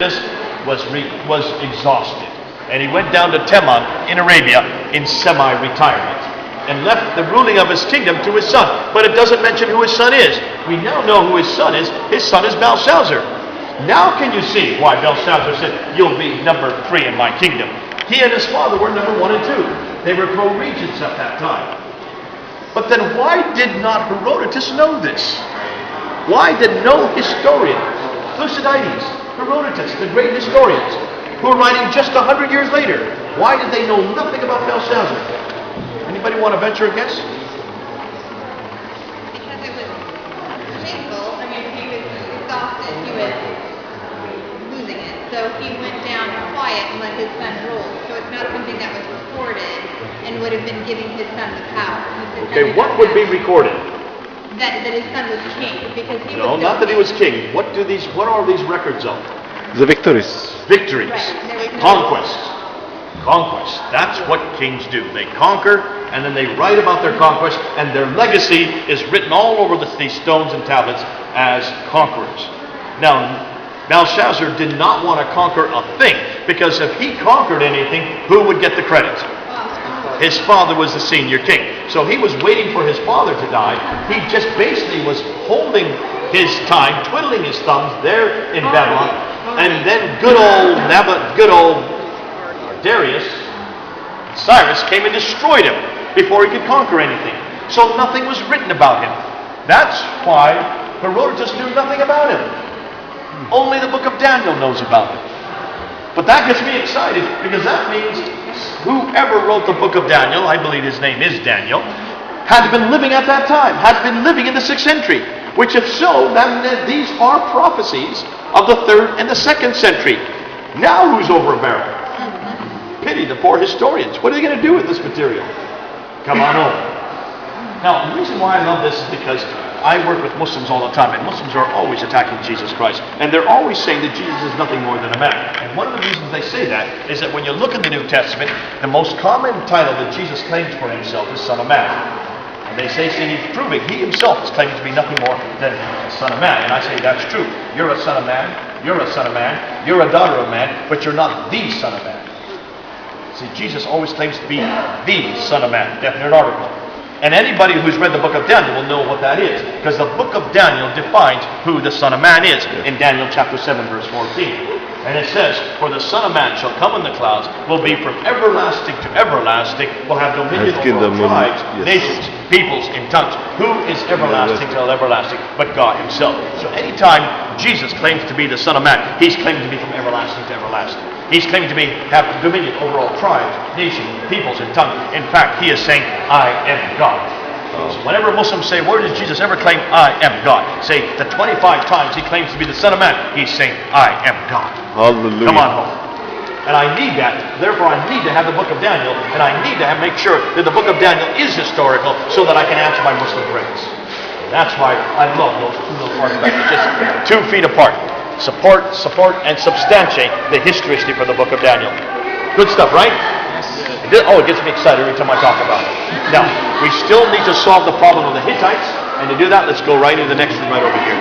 was exhausted, and he went down to Teman in Arabia in semi-retirement, and left the ruling of his kingdom to his son. But it doesn't mention who his son is. We now know who his son is. His son is Belshazzar. Now can you see why Belshazzar said, "You'll be number 3 in my kingdom"? He and his father were number 1 and 2. They were co-regents at that time. But then why did not Herodotus know this? Why did no historian, Thucydides, Herodotus, the great historians, who are writing just 100 years later, why did they know nothing about Belshazzar? Anybody want to venture a guess? Because it was shameful. I mean, he was exhausted. He was losing it. So he went down quiet and let his son rule. So it's not something that was recorded and would have been giving his son the power. Okay, what would be recorded? That his son was king, because he No, was not that he was king. What are these records of? The victories. Victories, Right, there was no- conquests. Conquest. That's what kings do. They conquer, and then they write about their conquest, and their legacy is written all over these stones and tablets as conquerors. Now, Belshazzar did not want to conquer a thing, because if he conquered anything, who would get the credit? His father was the senior king. So he was waiting for his father to die. He just basically was holding his time, twiddling his thumbs there in Babylon, and then good old Darius, Cyrus came and destroyed him before he could conquer anything. So nothing was written about him. That's why Herodotus knew nothing about him. Only the book of Daniel knows about him. But that gets me excited, because that means whoever wrote the book of Daniel, I believe his name is Daniel, had been living at that time, had been living in the 6th century. Which if so, then these are prophecies of the 3rd and the 2nd century. Now who's over a barrel? Pity the poor historians. What are they going to do with this material? Come on over. Now, the reason why I love this is because I work with Muslims all the time, and Muslims are always attacking Jesus Christ. And they're always saying that Jesus is nothing more than a man. And one of the reasons they say that is that when you look in the New Testament, the most common title that Jesus claims for himself is Son of Man. And they say, see, he's proving he himself is claiming to be nothing more than a Son of Man. And I say, that's true. You're a son of man, you're a son of man, you're a daughter of man, but you're not the Son of Man. See, Jesus always claims to be the Son of Man, definite article. And anybody who's read the book of Daniel will know what that is, because the book of Daniel defines who the Son of Man is in Daniel chapter 7, verse 14. And it says, "For the Son of Man shall come in the clouds, will be from everlasting to everlasting, will have dominion over all tribes, nations, peoples, and tongues." Who is everlasting till everlasting but God himself? So anytime Jesus claims to be the Son of Man, he's claiming to be from everlasting to everlasting. He's claiming to have dominion over all tribes, nations, peoples, and tongues. In fact, he is saying, "I am God." So whenever Muslims say, "Where does Jesus ever claim I am God?" Say, the 25 times he claims to be the Son of Man, he's saying, "I am God." Hallelujah. Come on home. And I need that. Therefore, I need to have the book of Daniel, and I need to make sure that the book of Daniel is historical so that I can answer my Muslim prayers. That's why I love those two little artifacts, just 2 feet apart. Support, and substantiate the history for the book of Daniel. Good stuff, right? It gets me excited every time I talk about it. Now, we still need to solve the problem of the Hittites, and to do that, let's go right into the next one right over here.